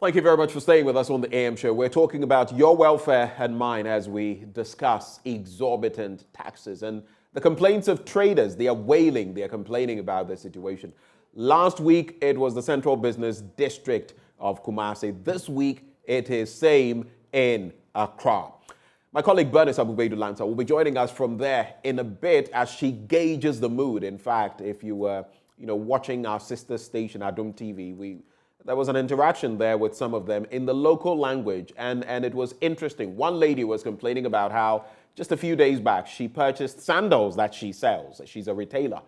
Thank you very much for staying with us on the AM show. We're talking about your welfare and mine as we discuss exorbitant taxes and the complaints of traders. They are wailing, they are complaining about the situation. Last week, it was the Central Business District of Kumasi. This week, it is same in Accra. My colleague Bernice Abubedu Lanza will be joining us from there in a bit as she gauges the mood. In fact, if you were watching our sister station, Adum TV, there was an interaction there with some of them in the local language, and it was interesting. One lady was complaining about how just a few days back she purchased sandals that she sells. She's a retailer,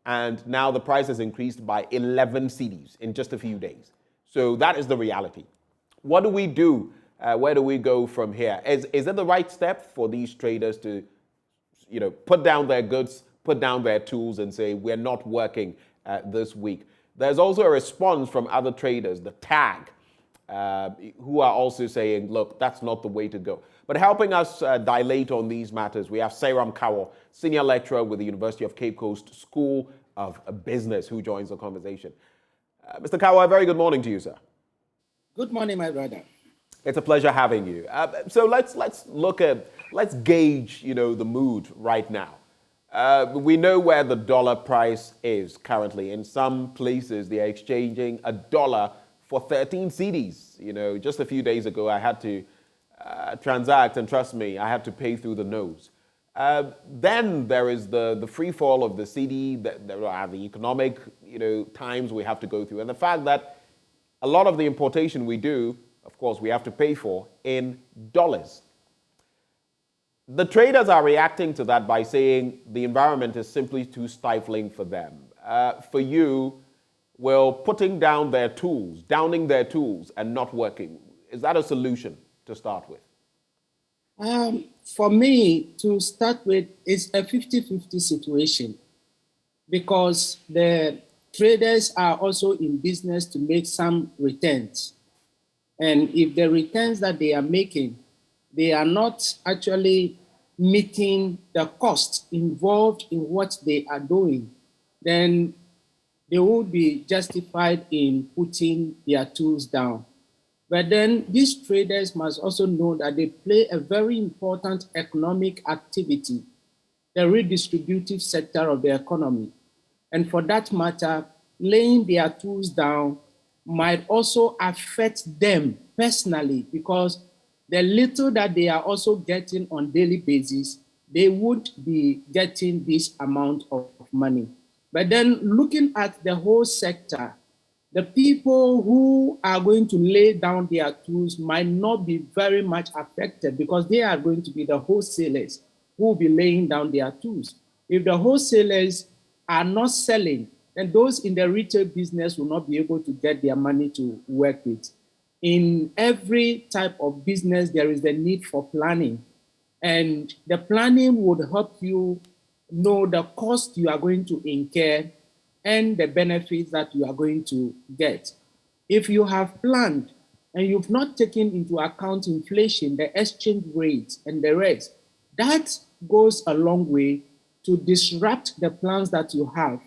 and now the price has increased by 11 cedis in just a few days. So that is the reality. What do we do? Where do we go from here? Is it the right step for these traders to, put down their goods, put down their tools, and say we're not working this week? There's also a response from other traders, the tag, who are also saying, look, that's not the way to go. But helping us dilate on these matters, we have Sairam Kawo, senior lecturer with the University of Cape Coast School of Business, who joins the conversation. Mr. Kawo, a very good morning to you, sir. Good morning, my brother. It's a pleasure having you. So let's gauge, the mood right now. We know where the dollar price is currently. In some places, they are exchanging a dollar for 13 cedis. Just a few days ago, I had to transact, and trust me, I had to pay through the nose. Then there is the free fall of the cedi. There are the economic, times we have to go through, and the fact that a lot of the importation we do, of course, we have to pay for in dollars. The traders are reacting to that by saying the environment is simply too stifling for them. For you, well, putting down their tools, downing their tools and not working, is that a solution to start with? For me, to start with, it's a 50-50 situation because the traders are also in business to make some returns. And if the returns that they are making, they are not actually meeting the cost involved in what they are doing, then they would be justified in putting their tools down. But then these traders must also know that they play a very important economic activity, the redistributive sector of the economy. And for that matter, laying their tools down might also affect them personally because the little that they are also getting on daily basis, they would be getting this amount of money. But then looking at the whole sector, the people who are going to lay down their tools might not be very much affected because they are going to be the wholesalers who will be laying down their tools. If the wholesalers are not selling, then those in the retail business will not be able to get their money to work with. In every type of business, there is the need for planning. And the planning would help you know the cost you are going to incur and the benefits that you are going to get. If you have planned and you've not taken into account inflation, the exchange rate, and the rest, that goes a long way to disrupt the plans that you have.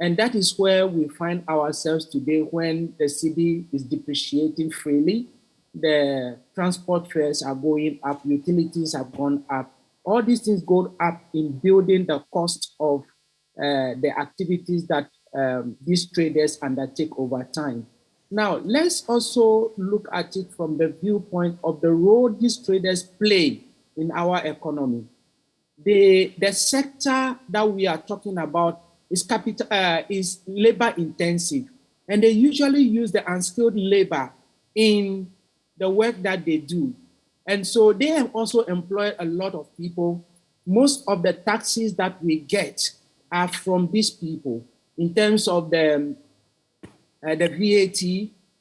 And that is where we find ourselves today when the cedi is depreciating freely, the transport fares are going up, utilities have gone up. All these things go up in building the cost of the activities that these traders undertake over time. Now, let's also look at it from the viewpoint of the role these traders play in our economy. The sector that we are talking about is labor intensive, and they usually use the unskilled labor in the work that they do. And so they have also employed a lot of people. Most of the taxes that we get are from these people in terms of the VAT,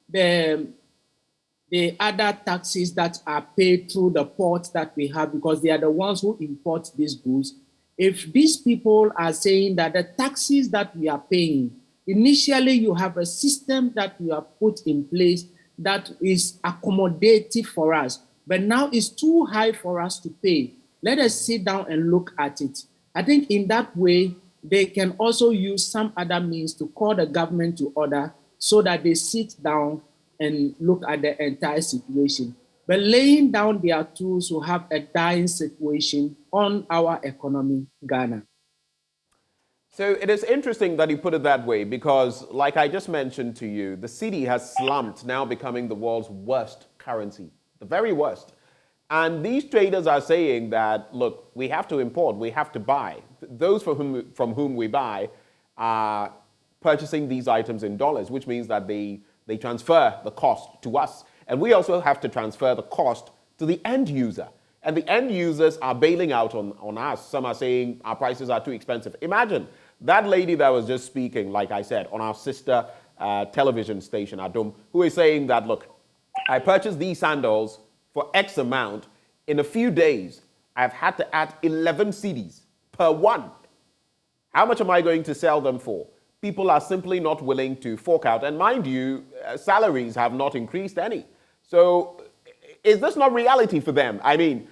the other taxes that are paid through the ports that we have because they are the ones who import these goods. If these people are saying that the taxes that we are paying, initially you have a system that you have put in place that is accommodative for us, but now it's too high for us to pay. Let us sit down and look at it. I think in that way, they can also use some other means to call the government to order so that they sit down and look at the entire situation. But laying down their tools will have a dying situation on our economy, Ghana. So it is interesting that you put it that way because, like I just mentioned to you, the cedi has slumped, now becoming the world's worst currency, the very worst. And these traders are saying that, look, we have to import, we have to buy. Those from whom we buy are purchasing these items in dollars, which means that they transfer the cost to us. And we also have to transfer the cost to the end user. And the end users are bailing out on us. Some are saying our prices are too expensive. Imagine that lady that was just speaking, like I said, on our sister television station, Adum, who is saying that, look, I purchased these sandals for X amount. In a few days, I've had to add 11 cedis per one. How much am I going to sell them for? People are simply not willing to fork out. And mind you, salaries have not increased any. So is this not reality for them? I mean,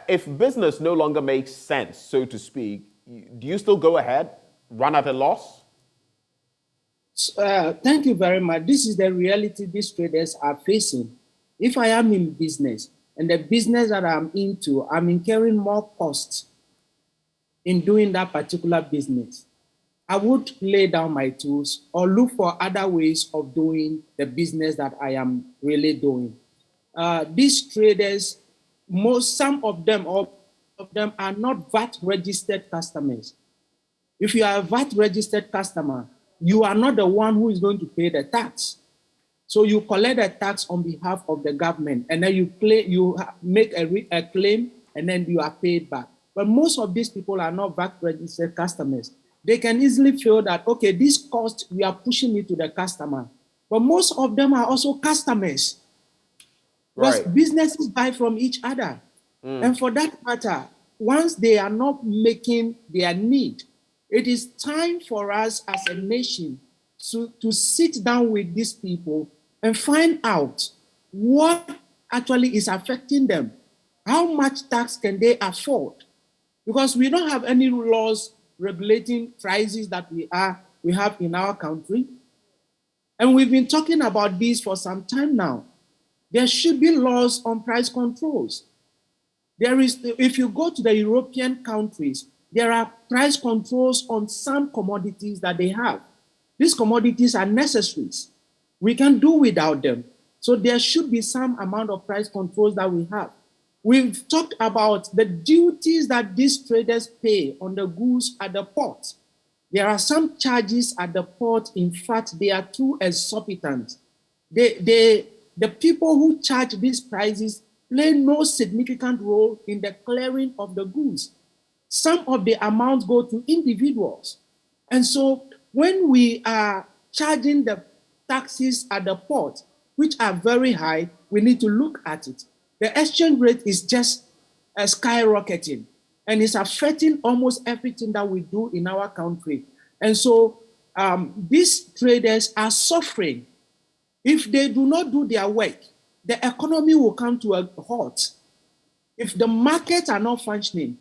if business no longer makes sense, so to speak, do you still go ahead, run at a loss? Thank you very much. This is the reality these traders are facing. If I am in business and the business that I'm into, I'm incurring more costs in doing that particular business, I would lay down my tools or look for other ways of doing the business that I am really doing. These traders, some of them, all of them are not VAT registered customers. If you are a VAT registered customer, you are not the one who is going to pay the tax. So you collect a tax on behalf of the government, and then you make a claim, and then you are paid back. But most of these people are not VAT registered customers. They can easily feel that, okay, this cost, we are pushing it to the customer. But most of them are also customers. Because businesses buy from each other. And for that matter, once they are not making their need, it is time for us as a nation to sit down with these people and find out what actually is affecting them. How much tax can they afford? Because we don't have any laws regulating prices that we have in our country. And we've been talking about this for some time now. There should be laws on price controls. If you go to the European countries, there are price controls on some commodities that they have. These commodities are necessaries. We can do without them. So there should be some amount of price controls that we have. We've talked about the duties that these traders pay on the goods at the port. There are some charges at the port. In fact, they are too exorbitant. The people who charge these prices play no significant role in the clearing of the goods. Some of the amounts go to individuals. And so when we are charging the taxes at the port, which are very high, we need to look at it. The exchange rate is just skyrocketing, and it's affecting almost everything that we do in our country. And so these traders are suffering. If they do not do their work, the economy will come to a halt. If the markets are not functioning,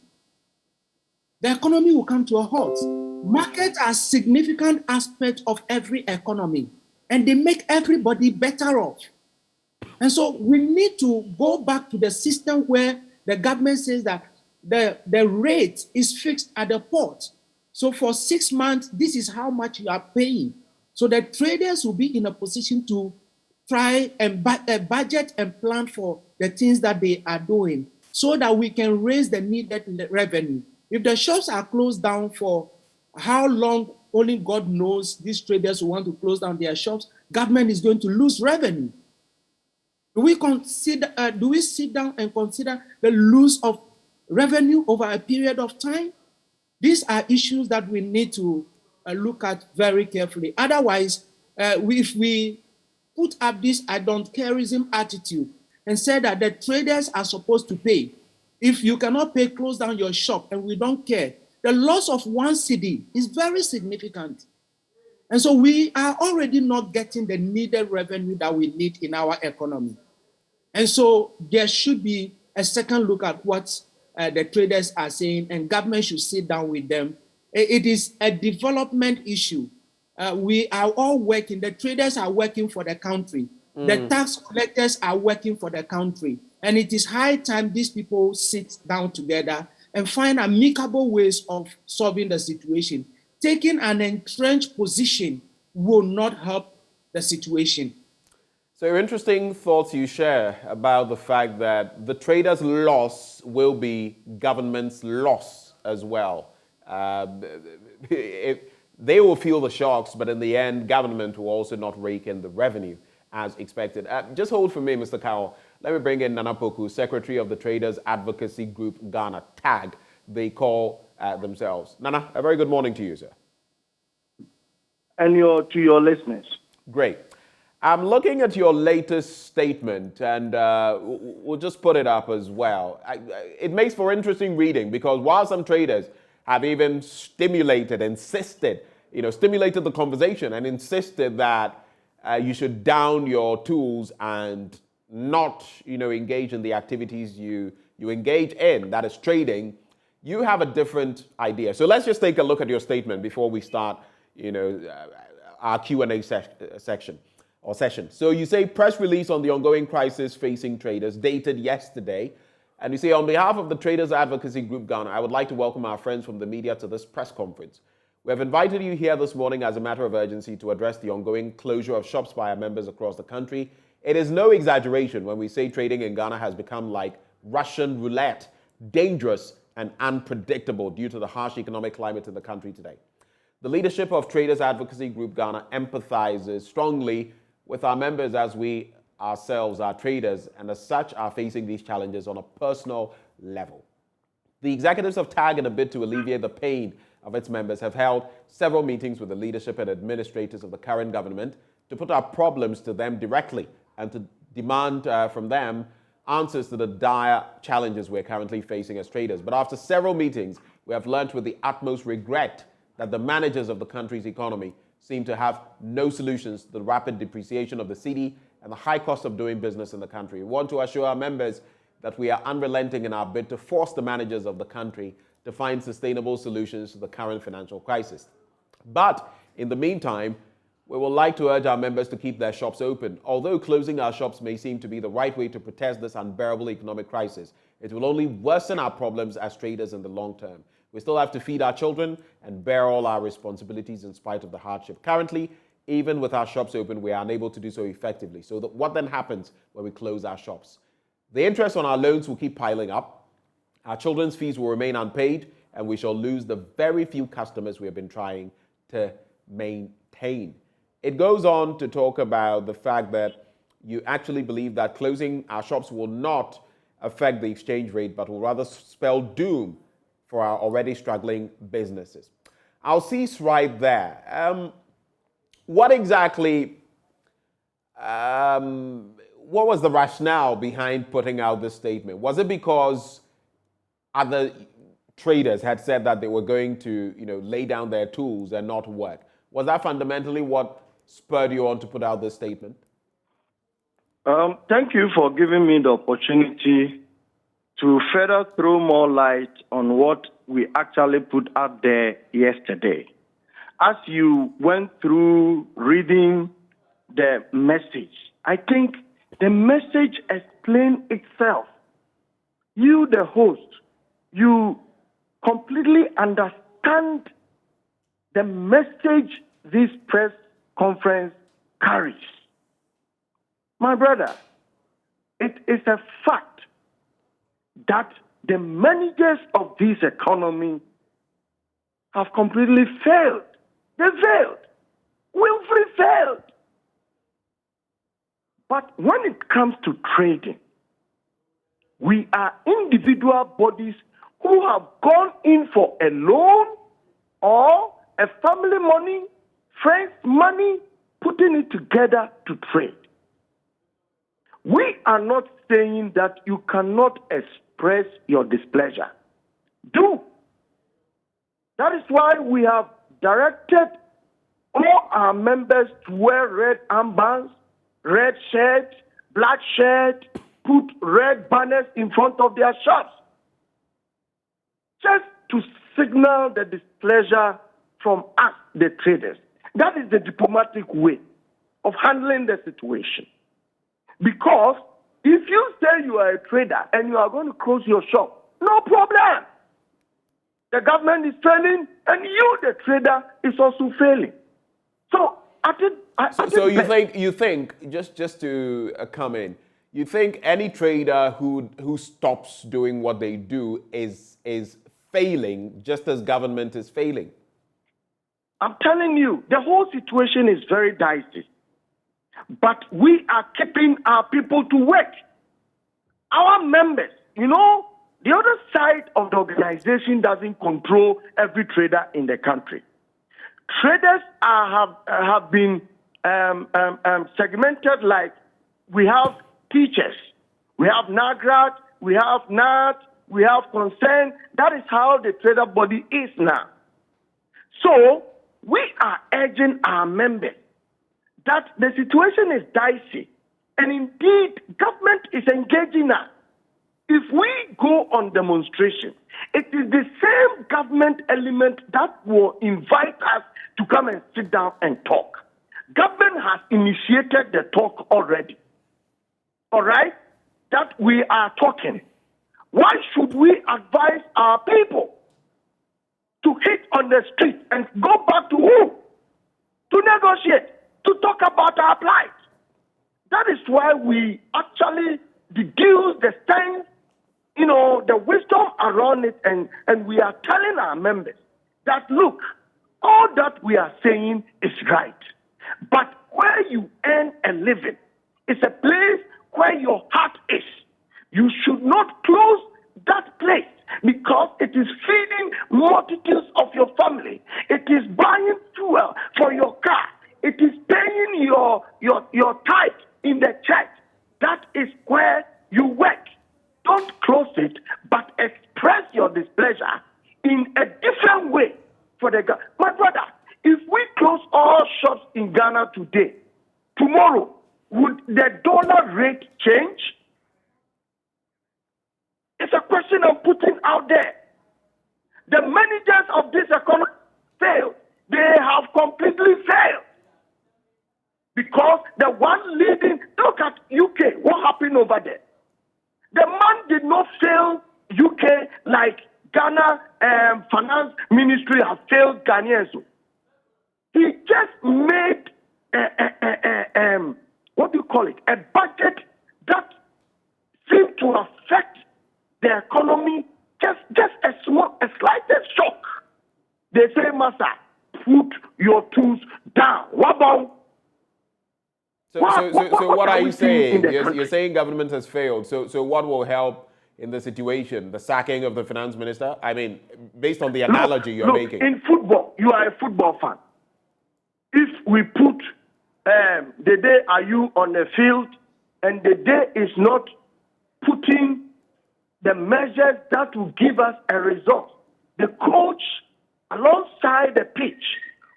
the economy will come to a halt. Markets are a significant aspect of every economy, and they make everybody better off. And so we need to go back to the system where the government says that the rate is fixed at the port. So for 6 months, this is how much you are paying. So the traders will be in a position to try and budget and plan for the things that they are doing so that we can raise the needed revenue. If the shops are closed down for how long, only God knows, these traders who want to close down their shops, government is going to lose revenue. Do we sit down and consider the loss of revenue over a period of time? These are issues that we need to look at very carefully. Otherwise, if we put up this I don't careism attitude and say that the traders are supposed to pay, if you cannot pay, close down your shop and we don't care, the loss of one cedi is very significant. And so we are already not getting the needed revenue that we need in our economy. And so there should be a second look at what the traders are saying, and government should sit down with them. It is a development issue. We are all working, the traders are working for the country. The tax collectors are working for the country. And it is high time these people sit down together and find amicable ways of solving the situation. Taking an entrenched position will not help the situation. So interesting thoughts you share about the fact that the traders' loss will be government's loss as well. They will feel the shocks, but in the end, government will also not rake in the revenue as expected. Just hold for me, Mr. Cowell. Let me bring in Nana Poku, Secretary of the Traders Advocacy Group Ghana, TAG, they call themselves. Nana, a very good morning to you, sir. And to your listeners. Great. I'm looking at your latest statement, and we'll just put it up as well. It makes for interesting reading because while some traders have even stimulated the conversation and insisted that you should down your tools and not, engage in the activities you engage in, that is trading, you have a different idea. So let's just take a look at your statement before we start, our Q&A section. So you say press release on the ongoing crisis facing traders dated yesterday. And you say on behalf of the Traders Advocacy Group Ghana, I would like to welcome our friends from the media to this press conference. We have invited you here this morning as a matter of urgency to address the ongoing closure of shops by our members across the country. It is no exaggeration when we say trading in Ghana has become like Russian roulette, dangerous and unpredictable due to the harsh economic climate in the country today. The leadership of Traders Advocacy Group Ghana empathizes strongly with our members as we ourselves are traders and as such are facing these challenges on a personal level. The executives of TAG, in a bid to alleviate the pain of its members, have held several meetings with the leadership and administrators of the current government to put our problems to them directly and to demand from them answers to the dire challenges we're currently facing as traders. But after several meetings, we have learned with the utmost regret that the managers of the country's economy seem to have no solutions to the rapid depreciation of the cedi and the high cost of doing business in the country. We want to assure our members that we are unrelenting in our bid to force the managers of the country to find sustainable solutions to the current financial crisis. But in the meantime, we would like to urge our members to keep their shops open. Although closing our shops may seem to be the right way to protest this unbearable economic crisis, it will only worsen our problems as traders in the long term. We still have to feed our children and bear all our responsibilities in spite of the hardship. Currently, even with our shops open, we are unable to do so effectively. So what then happens when we close our shops? The interest on our loans will keep piling up. Our children's fees will remain unpaid, and we shall lose the very few customers we have been trying to maintain. It goes on to talk about the fact that you actually believe that closing our shops will not affect the exchange rate, but will rather spell doom for our already struggling businesses. I'll cease right there. What exactly, what was the rationale behind putting out this statement? Was it because other traders had said that they were going to, lay down their tools and not work? Was that fundamentally what spurred you on to put out this statement? Thank you for giving me the opportunity to further throw more light on what we actually put out there yesterday. As you went through reading the message, I think the message explained itself. You, the host, you completely understand the message this press conference carries. My brother, it is a fact that the managers of this economy have completely failed. They failed. Willfully failed. But when it comes to trading, we are individual bodies who have gone in for a loan or a family money, friends' money, putting it together to trade. We are not saying that you cannot express your displeasure. Do. That is why we have directed all our members to wear red armbands, red shirts, black shirts, put red banners in front of their shops, just to signal the displeasure from us, the traders. That is the diplomatic way of handling the situation. Because if you say you are a trader and you are going to close your shop, no problem. The government is failing, and you, the trader, is also failing. So So you think just to come in, you think any trader who stops doing what they do is failing, just as government is failing? I'm telling you, the whole situation is very dicey. But we are keeping our people to work. Our members, the other side of the organization doesn't control every trader in the country. Traders have been segmented, like we have teachers, we have NAGRAT, we have NAT, we have Concern. That is how the trader body is now. So we are urging our members that the situation is dicey, and indeed government is engaging us. If we go on demonstration, it is the same government element that will invite us to come and sit down and talk. Government has initiated the talk already. All right? That we are talking. Why should we advise our people to hit on the street and go back to who? To negotiate, to talk about our plight. That is why we actually deduce the strength, the wisdom around it, and we are telling our members that, look, all that we are saying is right. But where you earn a living is a place where your heart is. You should not close that place because it is feeding multitudes of your family. It is buying fuel for your car. It is paying your tithe in the church. That is where you work. Don't close it, but express your displeasure in a different way for the government. My brother, if we close all shops in Ghana today, tomorrow, would the dollar rate change? It's a question I'm putting out there. The managers of this economy failed. They have completely failed. Because the one leading, look at UK, what happened over there? The man did not fail UK like Ghana Finance Ministry has failed Ghanaians. He just made what do you call it? A budget that seemed to affect the economy, just a slightest shock. They say, Master, put your tools down. What about? So what are you saying? You're saying government has failed. So what will help in the situation? The sacking of the finance minister? I mean, based on the analogy you're making. In football, you are a football fan. If we put the day are you on the field and the day is not putting the measures that will give us a result, the coach alongside the pitch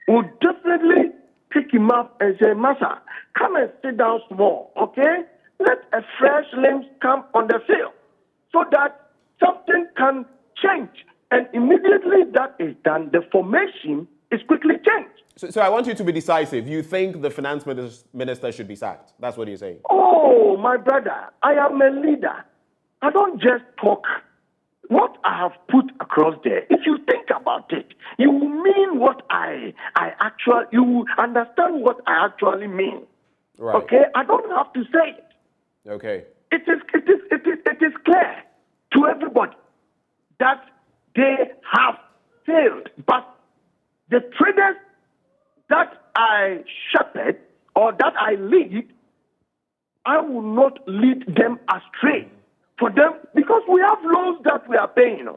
will definitely pick him up and say, Master, come and sit down small, okay? Let a fresh limb come on the field so that something can change. And immediately that is done, the formation is quickly changed. So I want you to be decisive. You think the finance minister should be sacked? That's what you're saying. Oh, my brother, I am a leader. I don't just talk. What I have put across there, if you think about it, you will mean what you will understand what I actually mean. Right. Okay? I don't have to say it. Okay. It is clear to everybody that they have failed. But the traders that I shepherd or that I lead, I will not lead them astray for them because we have loans that we are paying.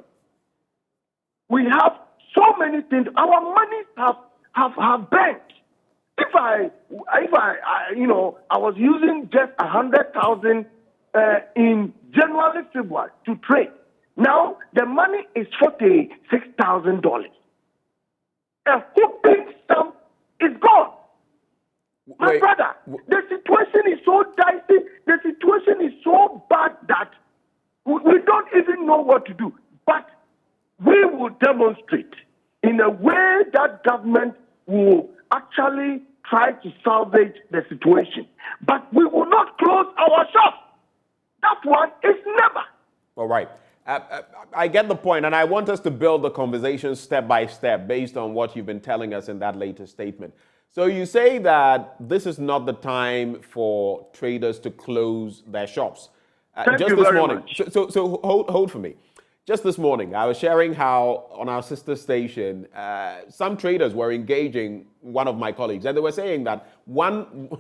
We have so many things. Our monies have bent. If I was using just 100,000 in January, February to trade. Now the money is $46,000. A whooping sum is gone. My brother, the situation is so dicey, the situation is so bad that we don't even know what to do. But we will demonstrate in a way that government will actually try to salvage the situation. But we will not close our shop. That one is never. All right. I get the point, and I want us to build the conversation step by step based on what you've been telling us in that latest statement. So you say that this is not the time for traders to close their shops. Just this morning. So hold for me. Just this morning, I was sharing how on our sister station, some traders were engaging one of my colleagues, and they were saying that one,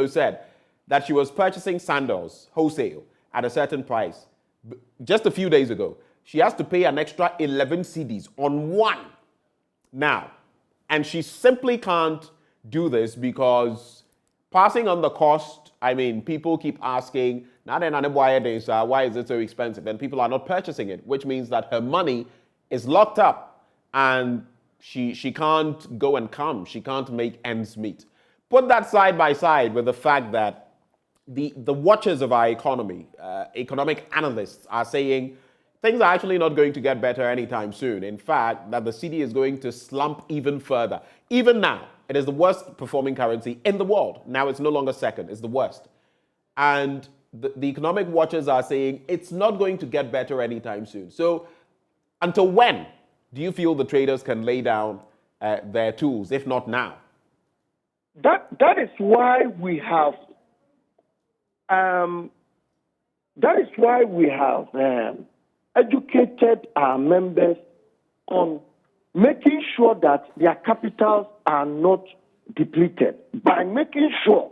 said that she was purchasing sandals wholesale at a certain price. Just a few days ago, she has to pay an extra 11 cedis on one now. And she simply can't do this because passing on the cost, I mean, people keep asking, why is it so expensive? And people are not purchasing it, which means that her money is locked up and she can't go and come. She can't make ends meet. Put that side by side with the fact that the watchers of our economy, economic analysts are saying things are actually not going to get better anytime soon. In fact, that the cedi is going to slump even further. Even now, it is the worst performing currency in the world. Now it's no longer second, it's the worst. And the economic watchers are saying it's not going to get better anytime soon. So until when do you feel the traders can lay down their tools, if not now? That is why we have educated our members on making sure that their capitals are not depleted by making sure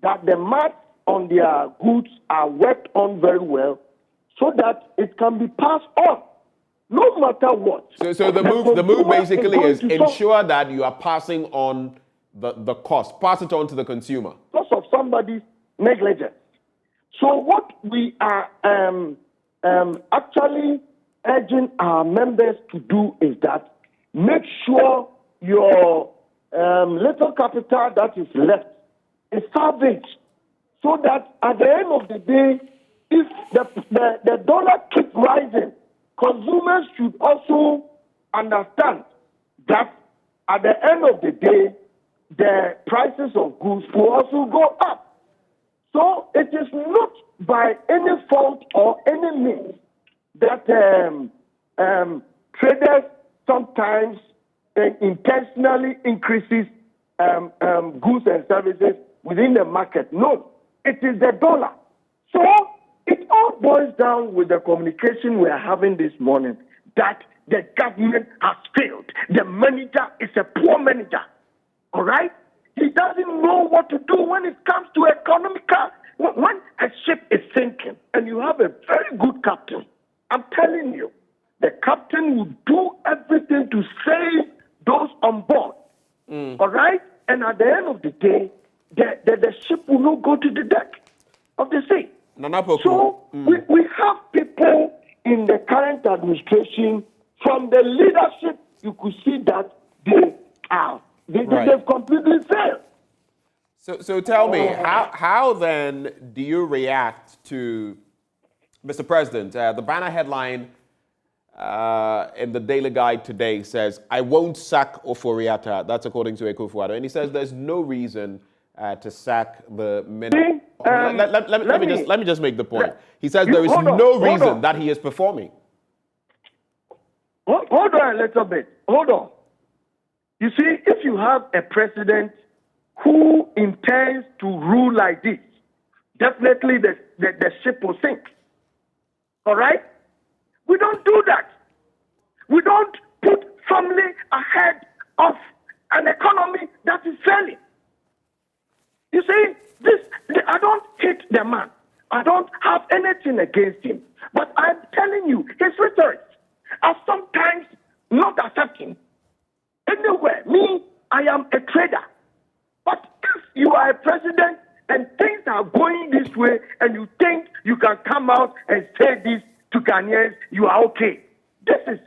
that the marks on their goods are worked on very well so that it can be passed on no matter what. So the move basically is ensure that you are passing on the cost, pass it on to the consumer. Because of somebody's negligence. So what we are actually urging our members to do is that make sure your little capital that is left is salvaged so that at the end of the day, if the dollar keeps rising, consumers should also understand that at the end of the day, the prices of goods will also go up. So it is not by any fault or any means that traders sometimes intentionally increases goods and services within the market. No, it is the dollar. So it all boils down with the communication we are having this morning that the government has failed. The manager is a poor manager. All right? He doesn't know what to do when it comes to economical. When a ship is sinking and you have a very good captain, I'm telling you, the captain will do everything to save those on board. All right? And at the end of the day, the ship will not go to the deck of the sea. So we have people in the current administration, from the leadership, you could see that they've completely failed. So tell me, how then do you react to, Mr. President, the banner headline in the Daily Guide today says, "I won't sack Oforiatta." That's according to Akufo-Addo. And he says there's no reason to sack the minister. Let me just make the point. He says there is no reason that he is performing. Hold on a little bit. Hold on. You see, if you have a president who intends to rule like this, definitely the ship will sink. All right? We don't do that. We don't put family ahead of an economy that is failing. You see, I don't hate the man. I don't have anything against him. But I'm telling you, his rhetoric are sometimes not accepting. Anyway, me, I am a trader. But if you are a president and things are going this way and you think you can come out and say this to Ghanaians, you are okay. This is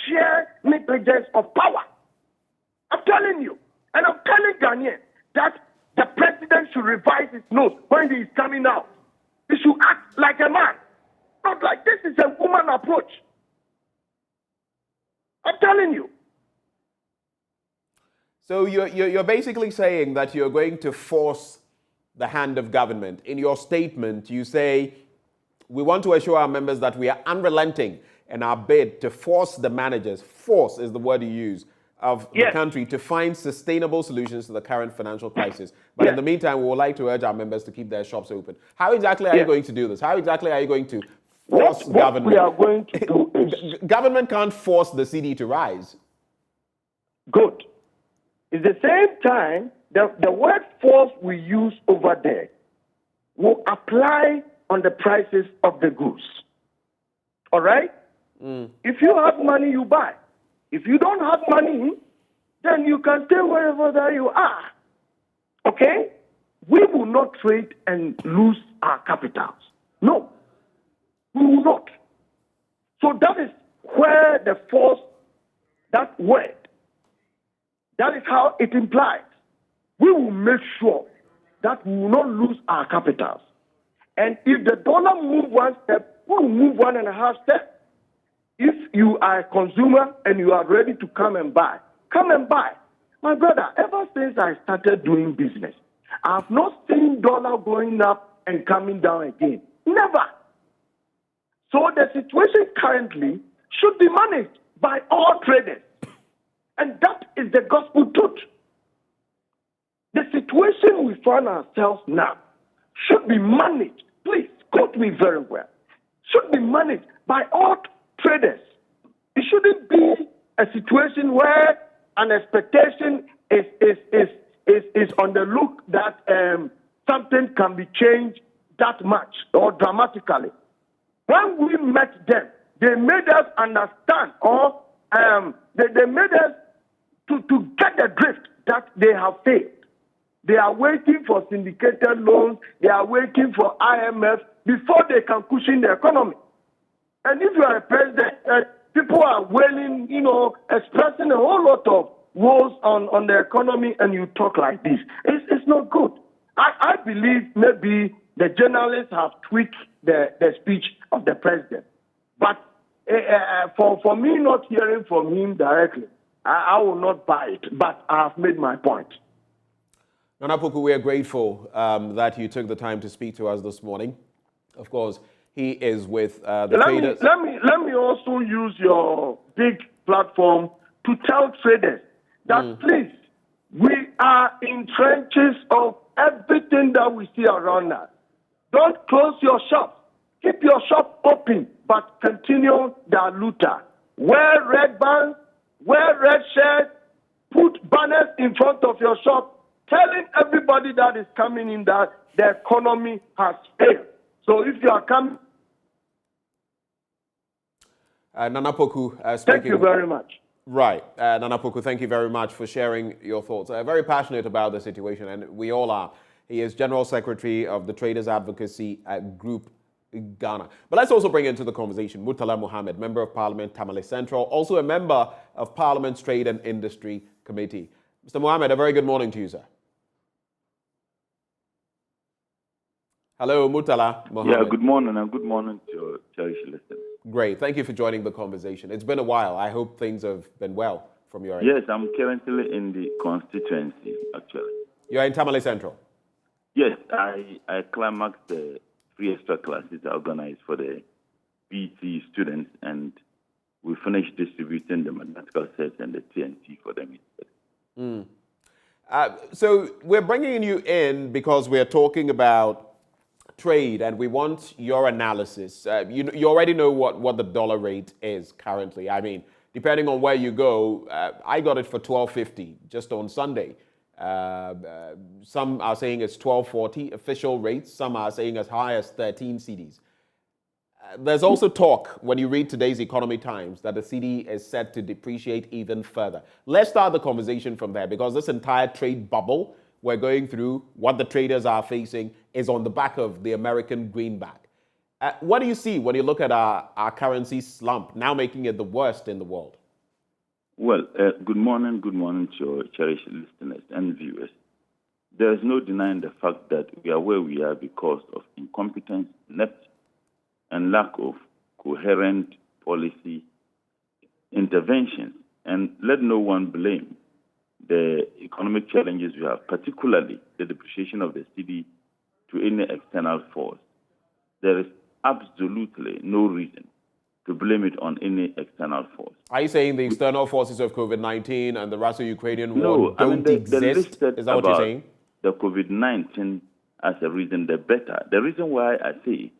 sheer negligence of power. I'm telling you. And I'm telling Ghanaians that the president should revise his notes when he is coming out. He should act like a man. Not like this is a woman approach. I'm telling you. So you're basically saying that you're going to force the hand of government. In your statement, you say, we want to assure our members that we are unrelenting in our bid to force the managers, force is the word you use, of the country to find sustainable solutions to the current financial crisis. But in the meantime, we would like to urge our members to keep their shops open. How exactly are you going to do this? How exactly are you going to force government? What we are going to do is... Government can't force the CD to rise. Good. At the same time, the word force we use over there will apply on the prices of the goods. All right? If you have money, you buy. If you don't have money, then you can stay wherever that you are. Okay? We will not trade and lose our capitals. No. We will not. So that is where the force, that word, that is how it implies. We will make sure that we will not lose our capitals. And if the dollar moves one step, we will move 1.5 steps. If you are a consumer and you are ready to come and buy, come and buy. My brother, ever since I started doing business, I have not seen dollar going up and coming down again. Never. So the situation currently should be managed by all traders. And that is the gospel truth. The situation we find ourselves now should be managed, please quote me very well, should be managed by all traders. It shouldn't be a situation where an expectation is on the look that something can be changed that much or dramatically. When we met them, they made us understand, or they made us to get the drift that they have failed. They are waiting for syndicated loans. They are waiting for IMF before they can cushion the economy. And if you are a president, people are wailing, expressing a whole lot of woes on the economy, and you talk like this. It's not good. I believe maybe the journalists have tweaked the speech of the president. But for me not hearing from him directly, I will not buy it. But I have made my point. Nana Puku, we are grateful that you took the time to speak to us this morning. Of course, he is with the traders. Let me also use your big platform to tell traders that please, we are in trenches of everything that we see around us. Don't close your shop. Keep your shop open, but continue the GUTA. Wear red bands, wear red shirts, put banners in front of your shop, telling everybody that is coming in that the economy has failed. So if you are coming... Nana Puku speaking... Thank you very much. Right. Nana Puku, thank you very much for sharing your thoughts. Very passionate about the situation, and we all are. He is General Secretary of the Traders Advocacy Group, Ghana. But let's also bring into the conversation Murtala Mohammed, Member of Parliament, Tamale Central, also a member of Parliament's Trade and Industry Committee. Mr. Mohammed, a very good morning to you, sir. Hello, Murtala Mohammed. Yeah, good morning, and good morning to your cherished listeners. Great. Thank you for joining the conversation. It's been a while. I hope things have been well from your end. Yes, I'm currently in the constituency, actually. You're in Tamale Central? Yes, I climaxed the 3 extra classes organized for the BT students, and we finished distributing the mathematical sets and the TNT for them. So we're bringing you in because we're talking about trade, and we want your analysis. You already know what the dollar rate is currently. I mean, depending on where you go, I got it for $12.50 just on Sunday. Some are saying it's $12.40 official rates. Some are saying as high as 13 cedis. There's also talk, when you read today's Economy Times, that the CD is set to depreciate even further. Let's start the conversation from there, because this entire trade bubble we're going through, what the traders are facing, is on the back of the American greenback. What do you see when you look at our currency slump, now making it the worst in the world? Well, good morning to your cherished listeners and viewers. There is no denying the fact that we are where we are because of incompetence, ineptitude, and lack of coherent policy interventions. And let no one blame the economic challenges we have, particularly the depreciation of the cedi to any external force, there is absolutely no reason to blame it on any external force. Are you saying the external forces of COVID-19 and the Russo-Ukrainian war No, don't exist? The Is that what you're saying? The COVID-19 as a reason, the better. The reason why I say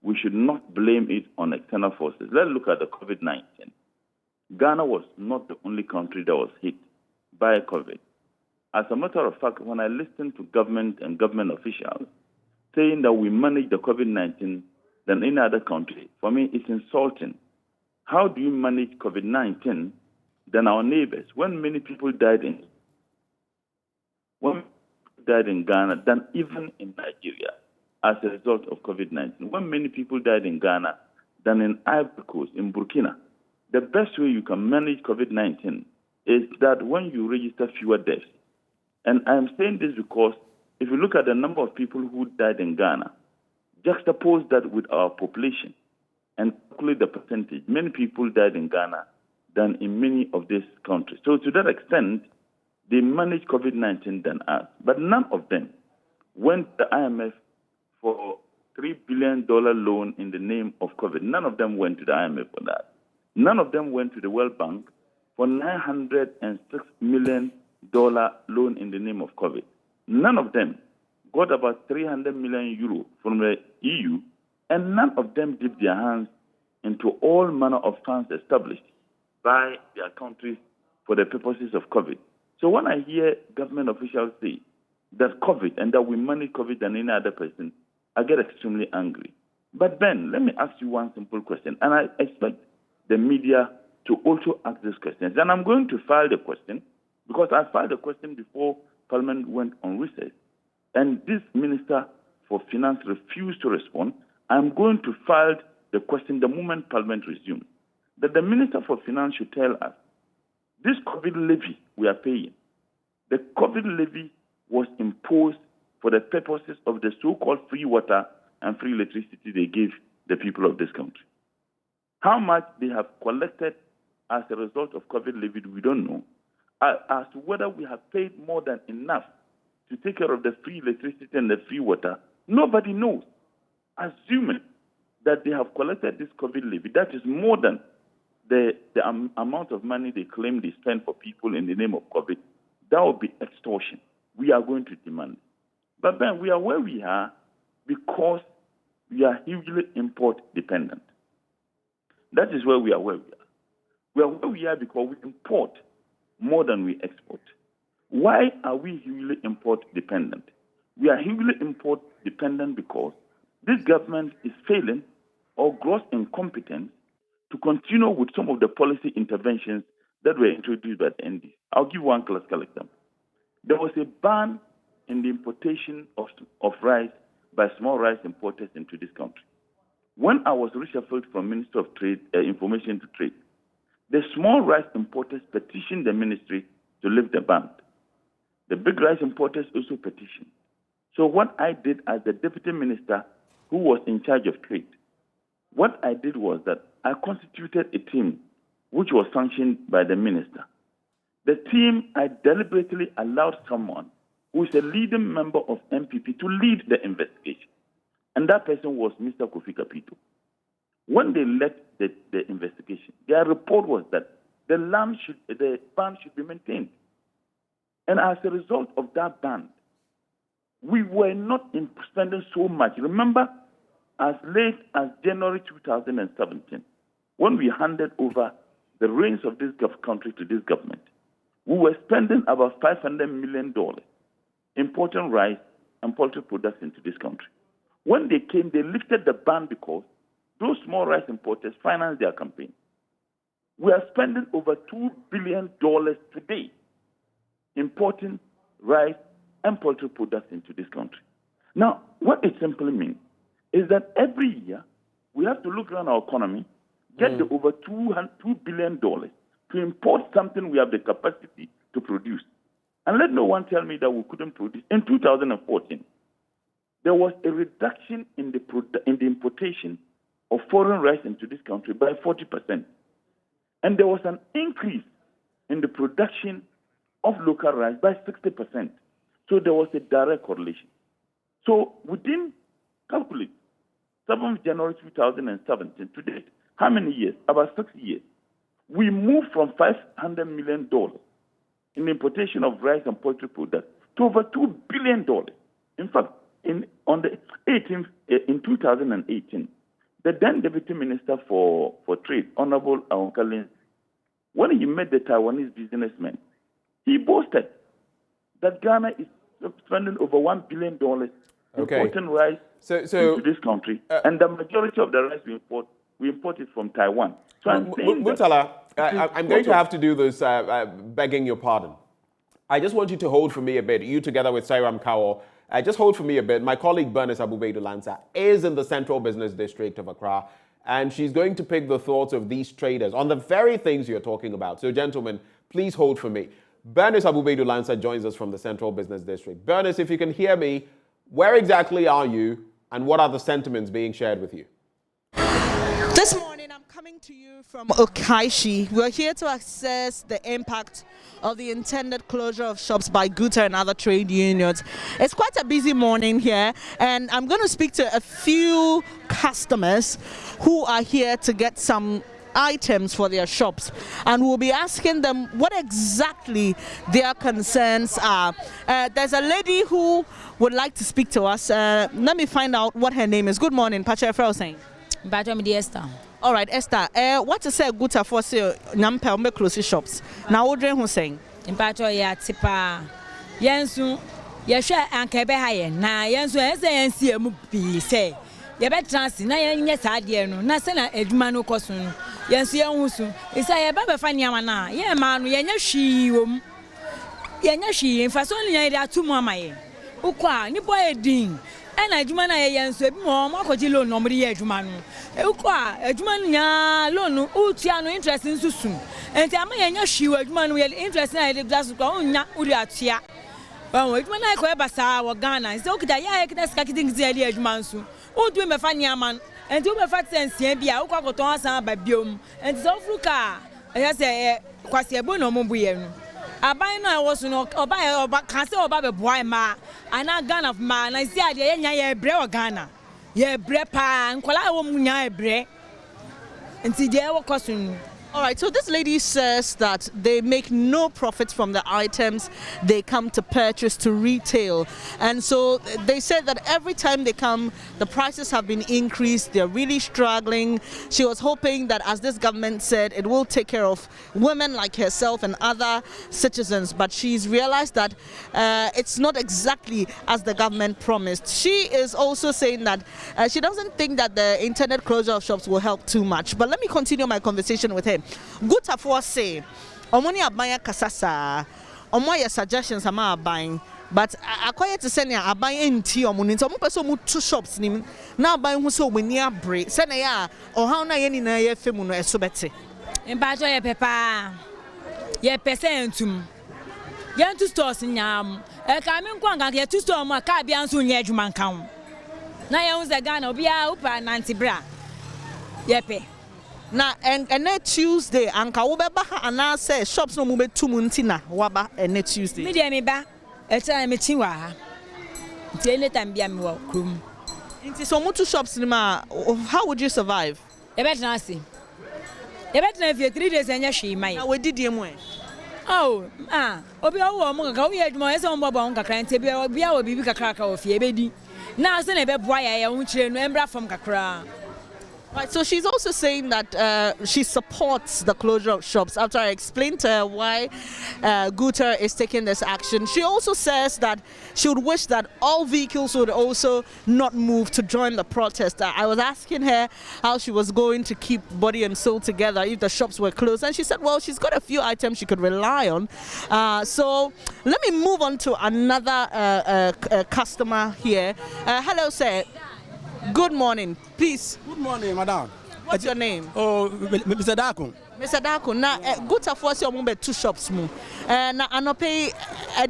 we should not blame it on external forces. Let's look at the COVID-19. Ghana was not the only country that was hit by COVID. As a matter of fact, when I listen to government and government officials saying that we manage the COVID-19 than any other country, for me, it's insulting. How do you manage COVID-19 than our neighbors? When many people died in Ghana than even in Nigeria as a result of COVID-19. When many people died in Ghana than in Ivory Coast, in Burkina. The best way you can manage COVID-19 is that when you register fewer deaths. And I'm saying this because if you look at the number of people who died in Ghana, juxtapose that with our population and calculate the percentage. Many people died in Ghana than in many of these countries. So to that extent, they managed COVID-19 than us. But none of them went to the IMF for $3 billion loan in the name of COVID. None of them went to the IMF for that. None of them went to the World Bank for $906 million loan in the name of COVID. None of them got about 300 million euro from the EU, and none of them dipped their hands into all manner of funds established by their countries for the purposes of COVID. So when I hear government officials say that COVID and that we manage COVID than any other person, I get extremely angry. But Ben, let me ask you one simple question, and I expect the media to also ask these questions. And I'm going to file the question because I filed the question before Parliament went on recess. And this Minister for Finance refused to respond. I'm going to file the question the moment Parliament resumes. That the Minister for Finance should tell us, this COVID levy we are paying, the COVID levy was imposed for the purposes of the so-called free water and free electricity they gave the people of this country. How much they have collected as a result of COVID levy, we don't know. As to whether we have paid more than enough to take care of the free electricity and the free water, nobody knows. Assuming that they have collected this COVID levy, that is more than the amount of money they claim they spend for people in the name of COVID, that would be extortion. We are going to demand. But then we are where we are because we are hugely import dependent. That is where we are where we are. We are where we are because we import more than we export. Why are we hugely import dependent? We are hugely import dependent because this government is failing or gross incompetent to continue with some of the policy interventions that were introduced by the ND. I'll give one classical example. There was a ban in the importation of rice by small rice importers into this country. When I was reshuffled from Minister of Trade, Information to Trade, the small rice importers petitioned the ministry to lift the ban. The big rice importers also petitioned. So what I did as the deputy minister who was in charge of trade, what I did was that I constituted a team which was sanctioned by the minister. The team, I deliberately allowed someone who is a leading member of MPP to lead the investigation. And that person was Mr. Kofi Kapito. When they led the investigation, their report was that the ban should be maintained. And as a result of that ban, we were not spending so much. Remember, as late as January 2017, when we handed over the reins of this country to this government, we were spending about $500 million importing rice and poultry products into this country. When they came, they lifted the ban because those small rice importers financed their campaign. We are spending over $2 billion today importing rice and poultry products into this country. Now, what it simply means is that every year we have to look around our economy, get the over $2 billion to import something we have the capacity to produce. And let no one tell me that we couldn't produce. In 2014, there was a reduction in the importation of foreign rice into this country by 40%. And there was an increase in the production of local rice by 60%. So there was a direct correlation. So within, calculate, 7th January 2017 to date, how many years? About 6 years. We moved from $500 million in importation of rice and poultry products to over $2 billion. In fact, on the 18th, in 2018, the then Deputy Minister for Trade, Honorable Aonkalin, when he met the Taiwanese businessmen, he boasted that Ghana is spending over $1 billion importing rice into this country, and the majority of the rice we import it from Taiwan. So I'm saying Murtala, I'm going to have to do this, begging your pardon. I just want you to hold for me a bit, you together with Sairam Kawo. Just hold for me a bit. My colleague Bernice Abubedu-Lansa is in the Central Business District of Accra, and she's going to pick the thoughts of these traders on the very things you're talking about. So, gentlemen, please hold for me. Bernice Abubedu-Lansa joins us from the Central Business District. Bernice, if you can hear me, where exactly are you, and what are the sentiments being shared with you? This morning, I'm coming to you from Okaishi. We're here to assess the impact of the intended closure of shops by GUTA and other trade unions. It's quite a busy morning here, and I'm going to speak to a few customers who are here to get some items for their shops, and we'll be asking them what exactly their concerns are. There's a lady who would like to speak to us. Let me find out what her name is. Good morning, Pacha Efrausing. Esther. All right, Esther. What is GUTA for sale? Nampa me close shops. Now, what do you saying? In Pacho ya tipa. Yensu, yesha ankebe haye. Na yensu yensi emu bi say. Yebe transi na yenye sadie no. Na se na edwuma no koso no. Yensu yenhusu. Isa yeba be fa niama na. Ye ma no yenye hwi wom. Yenye hwi mfaso no yenye atumu amaye. Ukwa ni boy edin. Ena edwuma na yensu ebi mo akoji loan no mri ye edwuma no. Ukwa edwuma nya loan utia no interest nsusu. Enti ama yenya hwi edwuma no interest na ye just kwa unya uri atia. Ba edwuma na ko e basa wo Ghana. Se okida ya ekida sika kidin ali edwuma nsu. Udu me fa niama. Enti u me fa tensia bia ukwa koton asan ba biom. Enti so fruka ya se kwase ebo no mo buye no. Aban no ewoso no oba kan se oba be boy ma ana Ghana ma na si ade ye nya ye bre o Ghana ye bre pa nkola wo mu nya ebre nti je wo koso. All right, so this lady says that they make no profit from the items they come to purchase to retail. And so they said that every time they come, the prices have been increased. They're really struggling. She was hoping that, as this government said, it will take care of women like herself and other citizens. But she's realized that it's not exactly as the government promised. She is also saying that she doesn't think that the intended closure of shops will help too much. But let me continue my conversation with her. GUTA for say, Omoni abaya kasasa, omoya suggestions ama abang, but akoya to send ya abaya inti omuni. So mupeso mu 2 shops nim na abaya hu so weni abre. Send ya or how na yeni na ye femu no esobete. Mbajo ye pepa, ye pese entum. Ye 2 stores nyam. Ka me nkwa ye 2 store mo ka bia nso nye adwuma nkan. Na ye hu ze Ghana obi a upa nantibra. Ye pe. Na and Tuesday anka wo beba ana say shops no mu betu mu ntina waba and Tuesday. Me dey me ba e tell me tin wa ha. Nti anytime bia me wo krum. Nti so mu 2 shops ni ma, how would you survive? E better na see. E better na if 3 days anya hwe mai. Na we didie mu e. Oh, obi wo mo ka wo ye adwuma ese mo bo on kakra nti bia wo bibi kakra ka wo fie bedi. Na so na e be boa ya wo chire no embra from kakra. Right, so she's also saying that she supports the closure of shops after I explained to her why GUTA is taking this action. She also says that she would wish that all vehicles would also not move to join the protest. I was asking her how she was going to keep body and soul together if the shops were closed, and she said, well, she's got a few items she could rely on. So let me move on to another customer here. Hello, sir. Good morning, please. Good morning, madam. What's your name? Oh, Mr. Daku. Mr. Daku, na GUTA for say ombe 2 shops mu. Na anope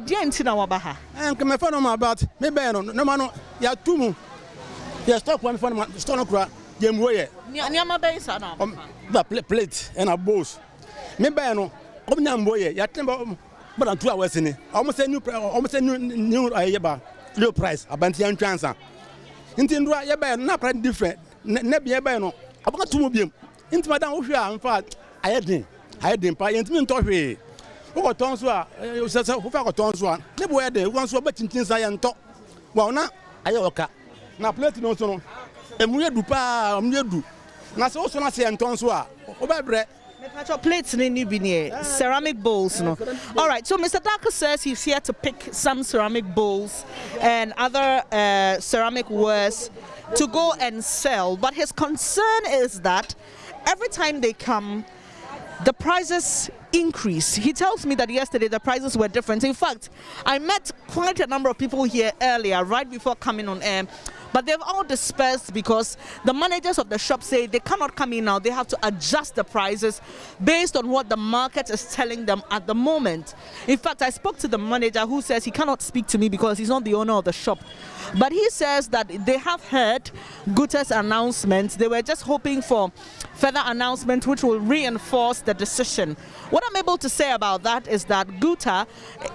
dia ntina wabaha. Come my phone about me be no man ya tumu. Ya stop one phone store no kura dem woye. Niama be isa na. The plate and a boss. Me be no obnya mboye ya temba but 2 hours in it. Almost a new low price, a bantian transfer. Intin Yaba, not quite different. Never Yabano. About 2 million. Into Madame Oshia, in fact, I had him by intimate toy. Who tons were, who forgot tons one. Never were there once were betting things I am talk. Well, now, I oka. Now, Platinum also. And we do pa, do. Now, so also not say Antons were. Over plates ceramic bowls. No. All right, so Mr. Darko says he's here to pick some ceramic bowls and other ceramic wares to go and sell. But his concern is that every time they come, the prices increase. He tells me that yesterday the prices were different. In fact, I met quite a number of people here earlier, right before coming on air. But they've all dispersed because the managers of the shop say they cannot come in now. They have to adjust the prices based on what the market is telling them at the moment. In fact, I spoke to the manager who says he cannot speak to me because he's not the owner of the shop. But he says that they have heard GUTA's announcements. They were just hoping for further announcement which will reinforce the decision. What I'm able to say about that is that GUTA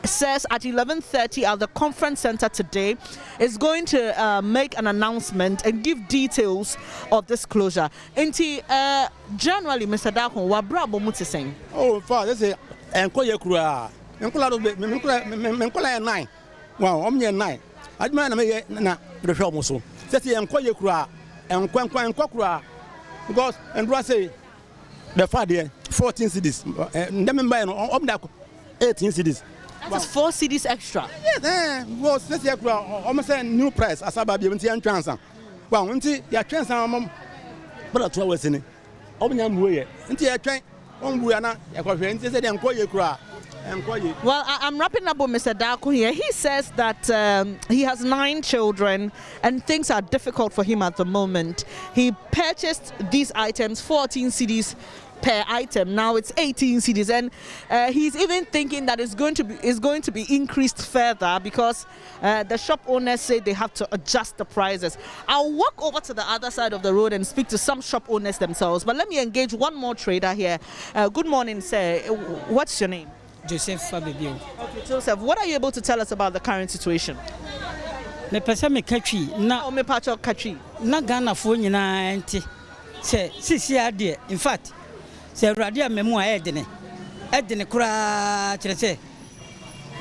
says at 11:30 at the conference center today is going to make an announcement and give details of this closure. Generally, Mr. Darko, what brabo muti saying? Oh, father, say, and call your crew. And call out 9. Well, I'm near 9. I demand na the shop also. Say, and call your crew and quack because and say the father 14 cities. And them buy 18 cities. That's 4 CDs extra. Yes, was this year almost a new price as about the transfer. Well, until your transfer, but 2 hours in it. Open way until I train on Buana, a coffee, and said, and call your cry. Well, I'm wrapping up with Mr. Darko here. He says that he has 9 children and things are difficult for him at the moment. He purchased these items, 14 CDs per item. Now it's 18 CDs, and he's even thinking that it's going to be increased further because the shop owners say they have to adjust the prices. I'll walk over to the other side of the road and speak to some shop owners themselves. But let me engage one more trader here. Good morning, sir. What's your name? Joseph Fabio. Okay, Joseph, what are you able to tell us about the current situation? Me pesa me kachi na me pacho kachi na Ghana fo nyina enti se sisi ade. In fact, se awrade amemu a edene kura kire se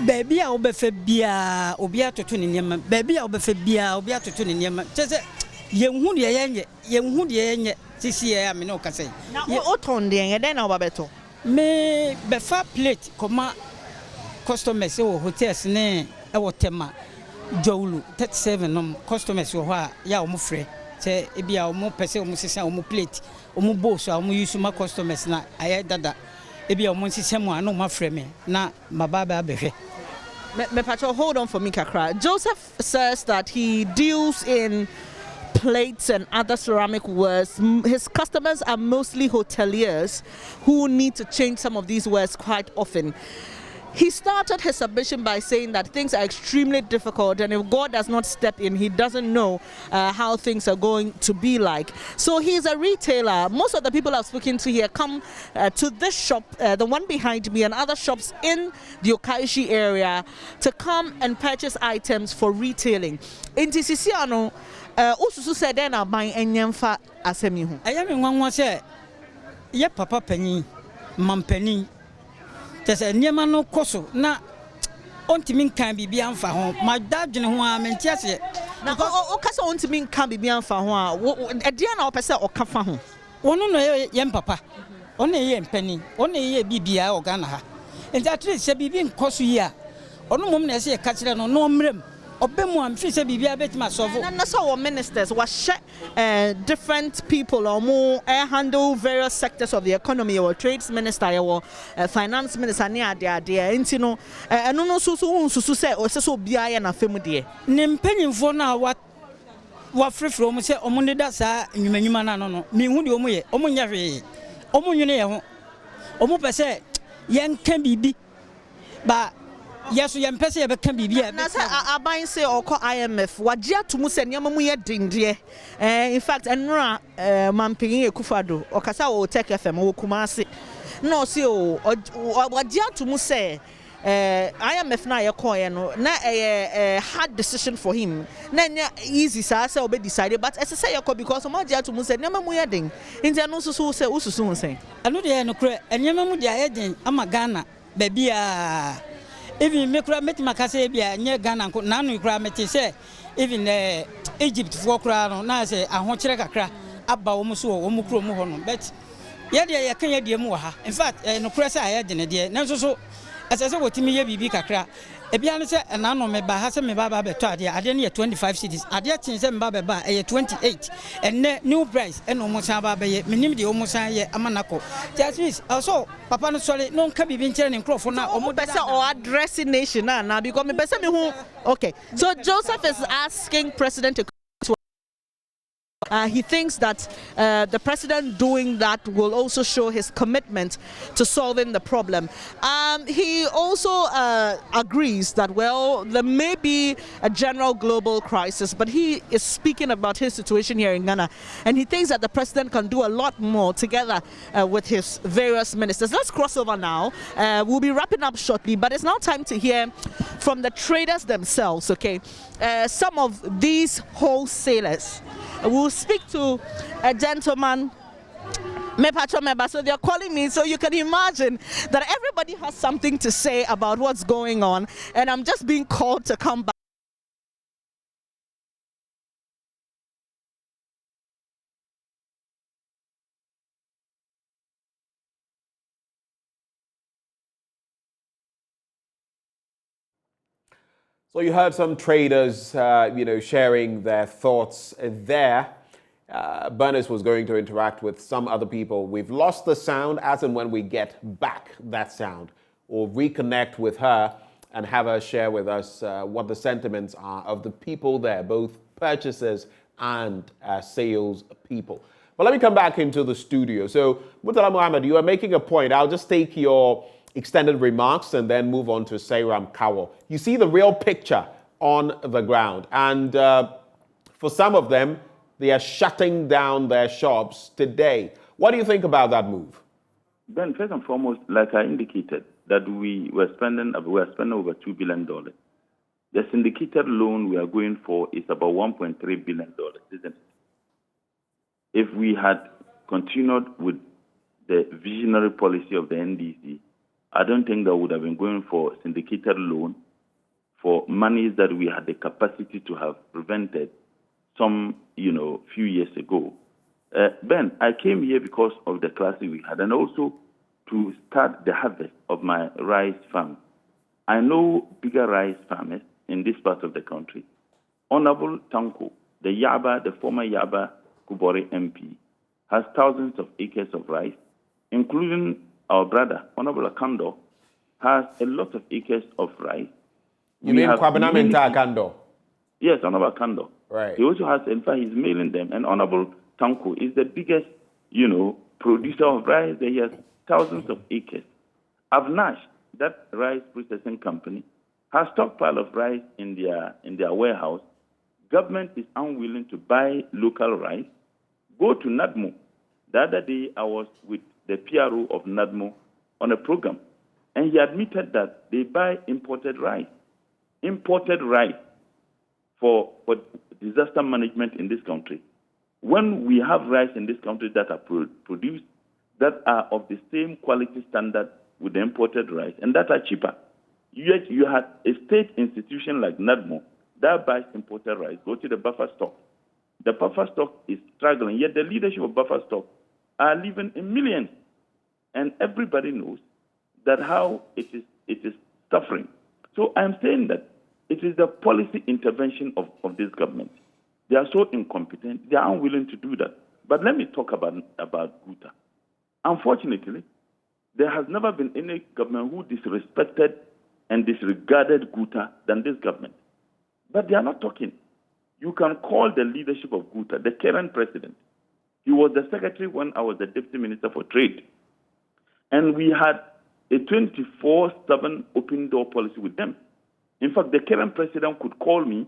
baby a obefa bia obi atoto ne niam baby a obefa bia obi atoto ne niam kire se yenhu de yenye sisi ya me no kase na o ton de yen na obabeto me befa plate koma customers o hotels ne e wotema Jowlu 37 no customers wo ha ya omo frɛ se e bia omo pese omo sesa omo plate omo bowl so omo use ma customers na aye dada e bia omo sesa mu anu ma frɛ me na mababa abehwe. Me patrol, hold on for me kakra. Joseph says that he deals in plates and other ceramic wares. His customers are mostly hoteliers who need to change some of these wares quite often. He started his submission by saying that things are extremely difficult, and if God does not step in, he doesn't know how things are going to be like. So he's a retailer. Most of the people I've spoken to here come to this shop, the one behind me, and other shops in the Okaishi area to come and purchase items for retailing. In Tisisiano, Ususu said then I'll buy Enyamfa Asemihu. I am in one say, yeah, Papa Penny, Mam Penny. There's a Niamano Koso, na Ontimin can be beyond for home. My dad, you know, I'm in Chassis. Now, Ocaso Ontimin can be beyond for home. A Diana or Pessa or Kafahu. One no young papa, only a penny, only a BBI or Ghana. And that is a BB Kosuya. Or no woman, I say a catcher no mrim. Obemo am fi se bibia betima sofo na so ministers was different people or more handle various sectors of the economy or trades minister or finance minister ne ade enti no eno no susu se o se so bia ye na femu de ne mpanyimfo na wa frefro mo se omo ne da sa nwumanyuma na no me hu de omo ye omo nya hwe omo nwene ye ho omo pese ye nka bibi ba yes, you pese ye beka bibia na say aban say okọ IMF wagye atomu se niam mu ye dindie in fact enra mampin ekufado okasa o Tech FM wo Kumasi no say o wagye atomu se IMF na ye koye no na a hard decision for him. Na easy sa say obe decide, but as I say because some agya to mu say nyama mu yeden. Nti no so say ususu say. Anu de no kure nyama mu dia yeden ama Ghana babia. Even me kura metima kase bia nye Ghana ko na no kura meti say even Egypt for kura no na say ahokyere kakra aba wo mu so wo mu kuro mu ho no, but ye de ye kan ye de mu ha. In fact no kura say ayeden de na so as I say wotimi ye bibi kakra ebia ne say na no me ba ha say me ba beto ade ne 25 cities ade tin say me ba 28 and new price and omo san ba ye menim de omo san ye amanako that means also papa no sorry no nka bibi nkere ne nkrofo na omo person or addressing nation na because me person me who okay, so Joseph is asking President to he thinks that the president doing that will also show his commitment to solving the problem. He also agrees that, well, there may be a general global crisis, but he is speaking about his situation here in Ghana, and he thinks that the president can do a lot more together with his various ministers. Let's cross over now. We'll be wrapping up shortly, but it's now time to hear from the traders themselves, okay? Some of these wholesalers. We'll speak to a gentleman, so they're calling me, so you can imagine that everybody has something to say about what's going on, and I'm just being called to come back. So you heard some traders, sharing their thoughts there. Bernice was going to interact with some other people. We've lost the sound. As and when we get back that sound, we'll reconnect with her and have her share with us what the sentiments are of the people there, both purchasers and sales people. But let me come back into the studio. So, Mutala Muhammad, you are making a point. I'll just take your extended remarks and then move on to Sairam Kawo. You see the real picture on the ground. And for some of them, they are shutting down their shops today. What do you think about that move? Ben, first and foremost, like I indicated, that we were spending over $2 billion. The syndicated loan we are going for is about $1.3 billion, isn't it? If we had continued with the visionary policy of the NDC, I don't think that would have been going for syndicated loan for monies that we had the capacity to have prevented some, few years ago. Ben, I came here because of the class we had and also to start the harvest of my rice farm. I know bigger rice farmers in this part of the country. Honorable Tanko, the former Yaba Kubori MP, has thousands of acres of rice, including our brother, Honorable Akando, has a lot of acres of rice. You mean Kwabena Akando? Yes, Honorable Akando. Right. He also has, in fact, he's mailing them. And Honorable Tanko is the biggest, producer of rice. He has thousands of acres. Avnash, that rice processing company, has stockpile of rice in their warehouse. Government is unwilling to buy local rice. Go to NADMO. The other day, I was with the PRO of NADMO on a program, and he admitted that they buy imported rice for disaster management in this country. When we have rice in this country that are produced that are of the same quality standard with the imported rice and that are cheaper, yet you have a state institution like NADMO that buys imported rice, go to the buffer stock. The buffer stock is struggling, yet the leadership of buffer stock are living in millions. And everybody knows that how it is suffering. So I'm saying that it is the policy intervention of this government. They are so incompetent, they are unwilling to do that. But let me talk about GUTA. Unfortunately, there has never been any government who disrespected and disregarded GUTA than this government. But they are not talking. You can call the leadership of GUTA, the current president. He was the secretary when I was the deputy minister for trade. And we had a 24/7 open door policy with them. In fact, the current president could call me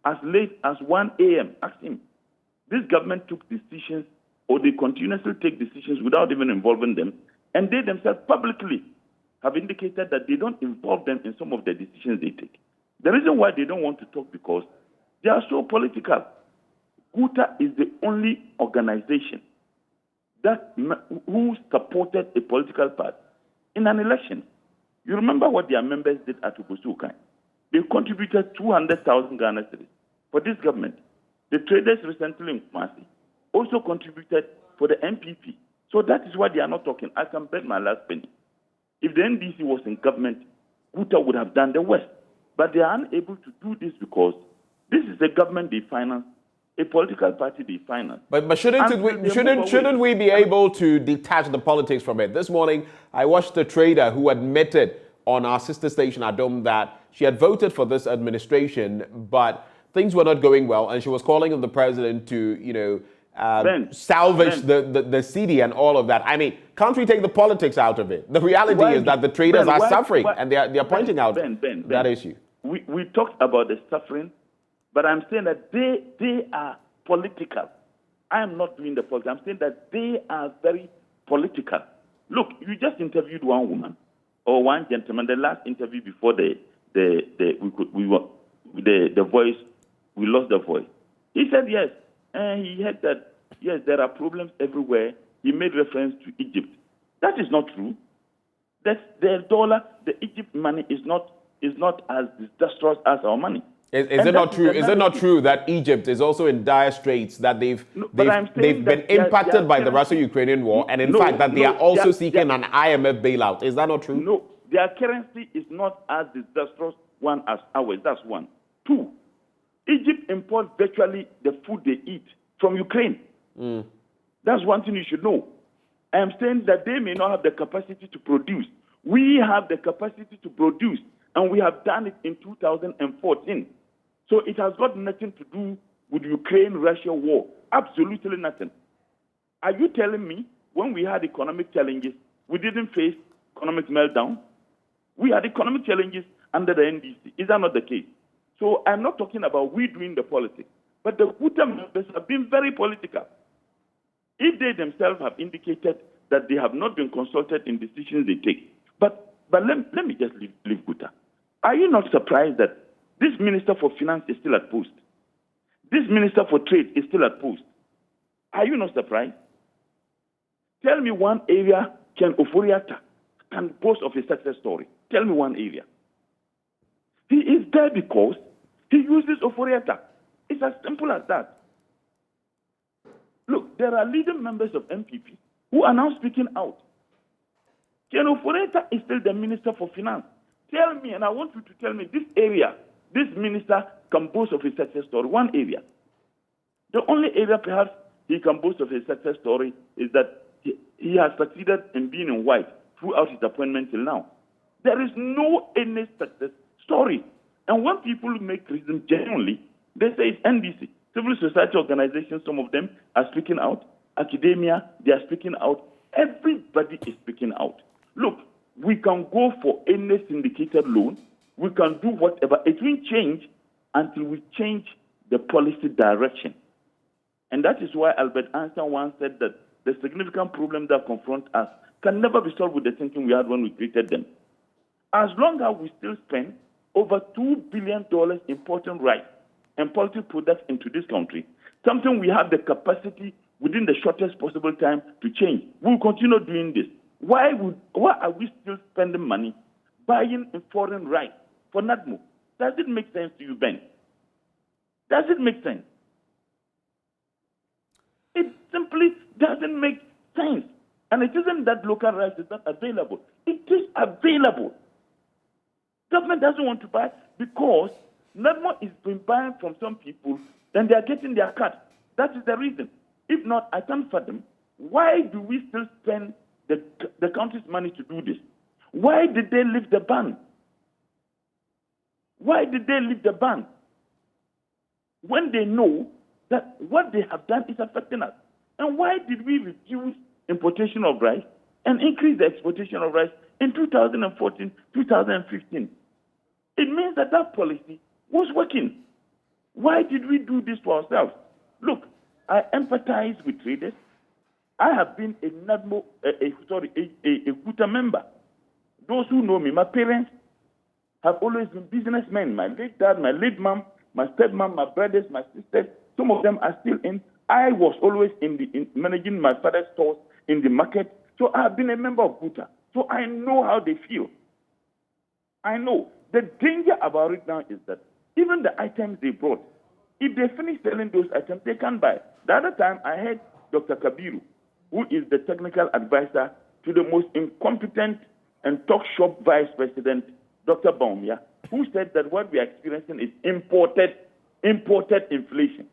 as late as 1 a.m. Ask him. This government took decisions, or they continuously take decisions without even involving them, and they themselves publicly have indicated that they don't involve them in some of the decisions they take. The reason why they don't want to talk because they are so political. GUTA is the only organization who supported a political party in an election. You remember what their members did at Ubusukai? They contributed 200,000 Ghana cedis for this government. The traders recently in Kumasi also contributed for the MPP. So that is why they are not talking. I can bet my last penny. If the NDC was in government, GUTA would have done the worst. But they are unable to do this because this is a government they finance, a political party they finance. But shouldn't we be able to detach the politics from it? This morning, I watched a trader who admitted on our sister station Adom that she had voted for this administration, but things were not going well, and she was calling on the president to, salvage the city and all of that. I mean, can't we take the politics out of it? The reality is that the traders are suffering, and they are pointing out that issue. We talked about the suffering, but I'm saying that they are political. I am not doing the politics. I'm saying that they are very political. Look, you just interviewed one woman or one gentleman. The last interview before the voice, we lost the voice. He said yes, and he had that. Yes, there are problems everywhere. He made reference to Egypt. That is not true. That the dollar, the Egypt money is not as disastrous as our money. Is it not true? Is it not true that Egypt is also in dire straits? That they've been impacted by the Russo-Ukrainian war, and in fact that they are also seeking an IMF bailout. Is that not true? No, their currency is not as disastrous one as ours. That's one. Two, Egypt imports virtually the food they eat from Ukraine. That's one thing you should know. I am saying that they may not have the capacity to produce. We have the capacity to produce, and we have done it in 2014. So it has got nothing to do with Ukraine-Russia war. Absolutely nothing. Are you telling me when we had economic challenges, we didn't face economic meltdown? We had economic challenges under the NDC. Is that not the case? So I'm not talking about we doing the politics, but the GUTA members have been very political. If they themselves have indicated that they have not been consulted in decisions they take, but let me just leave GUTA. Are you not surprised that this Minister for Finance is still at post? This Minister for Trade is still at post. Are you not surprised? Tell me one area Ken Oforiatta can boast of a success story. Tell me one area. He is there because he uses Oforiatta. It's as simple as that. Look, there are leading members of MPP who are now speaking out. Ken Oforiatta is still the Minister for Finance. Tell me, and I want you to tell me this area, this minister can boast of a success story. One area. The only area perhaps he can boast of a success story is that he has succeeded in being in white throughout his appointment till now. There is no any success story. And when people make criticism genuinely, they say it's NDC. Civil society organizations, some of them are speaking out. Academia, they are speaking out. Everybody is speaking out. Look, we can go for any syndicated loan. We can do whatever. It will change until we change the policy direction. And that is why Albert Einstein once said that the significant problems that confront us can never be solved with the thinking we had when we created them. As long as we still spend over $2 billion importing rice and poultry products into this country, something we have the capacity within the shortest possible time to change, we'll continue doing this. Why are we still spending money buying foreign rice for NADMO? Does it make sense to you, Ben? Does it make sense? It simply doesn't make sense. And it isn't that local rice is not available. It is available. Government doesn't want to buy because NADMO is being buying from some people, then they are getting their cut. That is the reason. If not, I can't fathom. Why do we still spend the country's money to do this? Why did they lift the ban? Why did they lift the ban? When they know that what they have done is affecting us. And why did we reduce importation of rice and increase the exportation of rice in 2014, 2015? It means that policy was working. Why did we do this to ourselves? Look, I empathize with traders. I have been a GUTA member. Those who know me, my parents have always been businessmen. My late dad, my late mom, my stepmom, my brothers, my sisters, some of them are still in. I was always in managing my father's stores in the market. So I have been a member of GUTA. So I know how they feel. I know. The danger about it now is that even the items they brought, if they finish selling those items, they can't buy. The other time I heard Dr. Kabiru, who is the technical advisor to the most incompetent and talk shop vice president, Dr. Baumia, who said that what we are experiencing is imported inflation.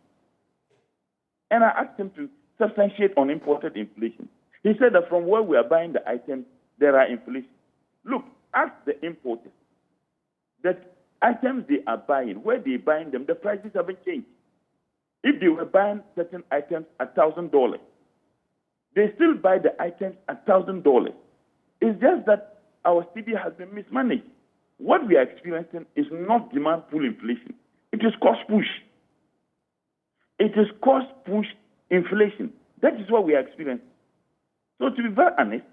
And I asked him to substantiate on imported inflation. He said that from where we are buying the items, there are inflation. Look, ask the importers that items they are buying, where they are buying them, the prices haven't changed. If they were buying certain items at $1,000, they still buy the items at $1,000. It's just that our city has been mismanaged. What we are experiencing is not demand pull inflation. It is cost push. It is cost push inflation. That is what we are experiencing. So to be very honest,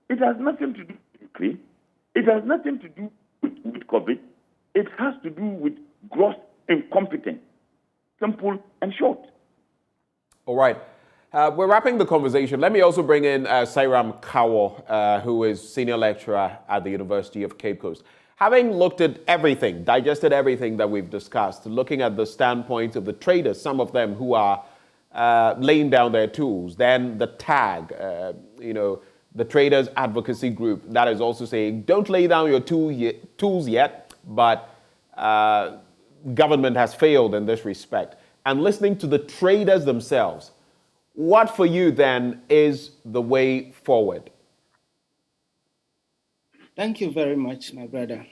it has nothing to do with Ukraine. It has nothing to do with COVID. It has to do with gross incompetence. Simple and short. All right. We're wrapping the conversation. Let me also bring in Sairam Kawo, who is senior lecturer at the University of Cape Coast. Having looked at everything, digested everything that we've discussed, looking at the standpoint of the traders, some of them who are laying down their tools, then the TAG, the traders advocacy group that is also saying, don't lay down your tools yet, but government has failed in this respect. And listening to the traders themselves, what for you then is the way forward? Thank you very much, my brother.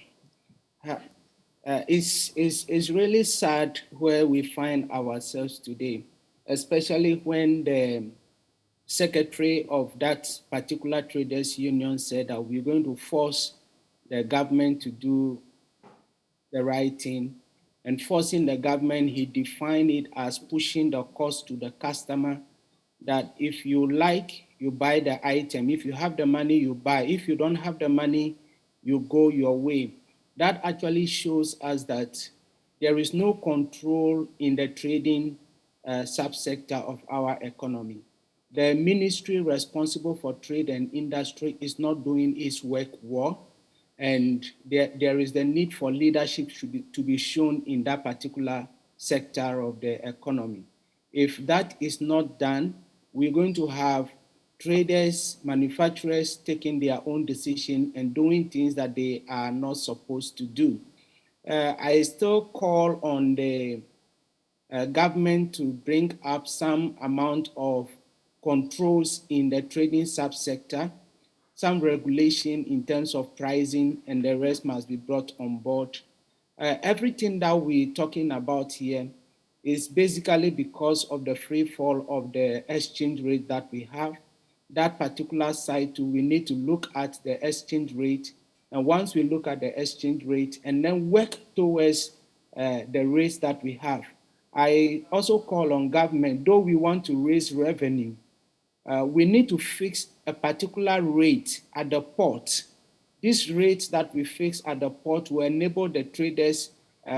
It's really sad where we find ourselves today, especially when the secretary of that particular traders union said that we're going to force the government to do the right thing. And forcing the government, he defined it as pushing the cost to the customer, that if you like, you buy the item. If you have the money, you buy. If you don't have the money, you go your way. That actually shows us that there is no control in the trading subsector of our economy. The ministry responsible for trade and industry is not doing its work well, and there is the need for leadership to be shown in that particular sector of the economy. If that is not done, we're going to have traders, manufacturers taking their own decision and doing things that they are not supposed to do. I still call on the government to bring up some amount of controls in the trading subsector, some regulation in terms of pricing, and the rest must be brought on board. Everything that we're talking about here is basically because of the free fall of the exchange rate that we have. That particular side too, we need to look at the exchange rate. And once we look at the exchange rate and then work towards the rates that we have. I also call on government, though we want to raise revenue, we need to fix a particular rate at the port. This rate that we fix at the port will enable the traders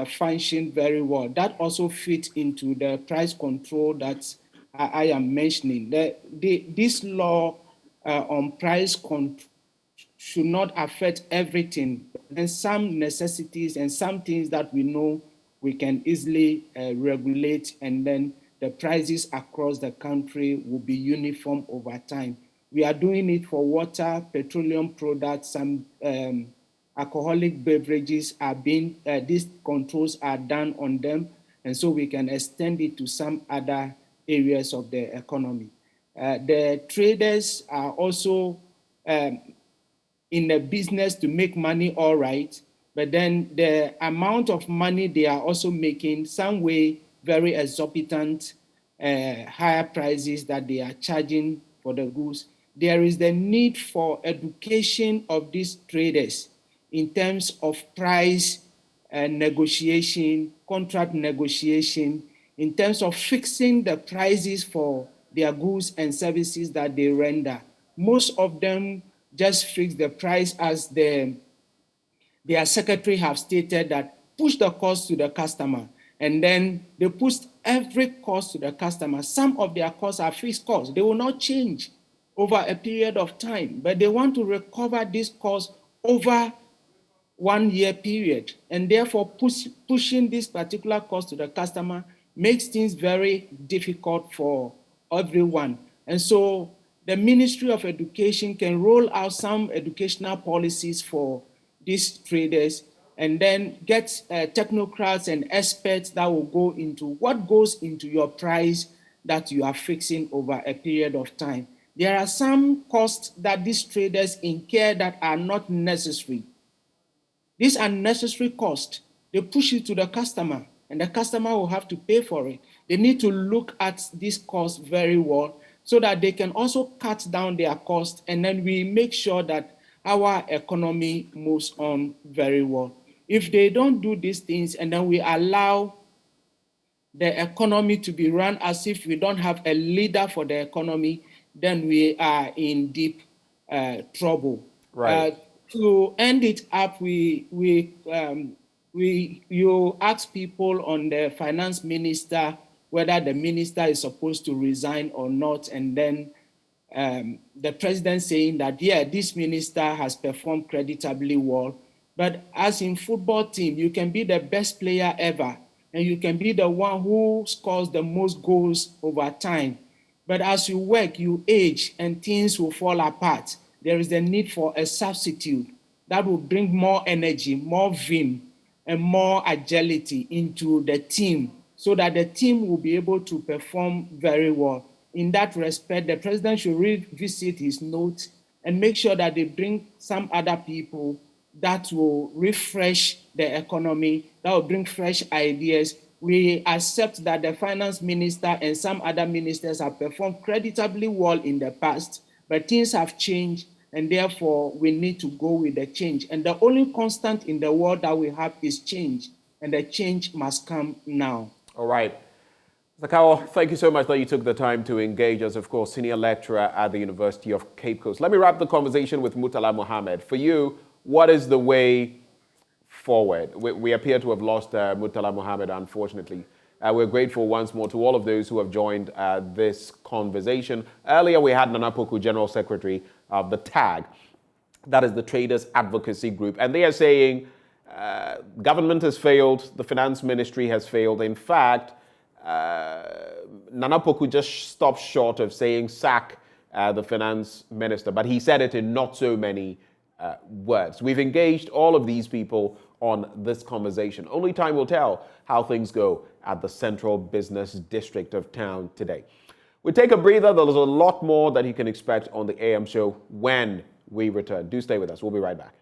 function very well. That also fits into the price control that I am mentioning. This law on price control should not affect everything, and some necessities and some things that we know we can easily regulate, and then the prices across the country will be uniform over time. We are doing it for water, petroleum products, some alcoholic beverages are being, these controls are done on them, and so we can extend it to some other areas of the economy. The traders are also in the business to make money, all right, but then the amount of money they are also making, some way very exorbitant, higher prices that they are charging for the goods. There is the need for education of these traders in terms of price negotiation, contract negotiation, in terms of fixing the prices for their goods and services that they render. Most of them just fix the price as their secretary have stated, that push the cost to the customer. And then they push every cost to the customer. Some of their costs are fixed costs. They will not change over a period of time, but they want to recover this cost over 1 year period. And therefore, pushing this particular cost to the customer makes things very difficult for everyone. And so the Ministry of Education can roll out some educational policies for these traders, and then get technocrats and experts that will go into what goes into your price that you are fixing over a period of time. There are some costs that these traders incur that are not necessary. These unnecessary costs, they push it to the customer, and the customer will have to pay for it. They need to look at these costs very well so that they can also cut down their costs, and then we make sure that our economy moves on very well. If they don't do these things and then we allow the economy to be run as if we don't have a leader for the economy, then we are in deep trouble. Right. To end it up, you ask people on the finance minister whether the minister is supposed to resign or not, and then the president saying that, yeah, this minister has performed creditably well. But as in football team, you can be the best player ever, and you can be the one who scores the most goals over time. But as you work, you age, and things will fall apart. There is the need for a substitute that will bring more energy, more vim, and more agility into the team, so that the team will be able to perform very well. In that respect, the president should revisit his notes and make sure that they bring some other people that will refresh the economy, that will bring fresh ideas. We accept that the finance minister and some other ministers have performed creditably well in the past, but things have changed, and therefore we need to go with the change. And the only constant in the world that we have is change, and the change must come now. All right. Zakawo, thank you so much that you took the time to engage us, of course, senior lecturer at the University of Cape Coast. Let me wrap the conversation with Murtala Mohammed. For you, what is the way forward? We appear to have lost Murtala Mohammed, unfortunately. We're grateful once more to all of those who have joined this conversation. Earlier, we had Nana Poku, General Secretary of the TAG, that is the Traders Advocacy Group, and they are saying government has failed, the finance ministry has failed. In fact, Nana Poku just stopped short of saying sack the finance minister, but he said it in not so many words. We've engaged all of these people on this conversation. Only time will tell how things go at the Central Business District of town today. We take a breather. There's a lot more that you can expect on the AM show when we return. Do stay with us. We'll be right back.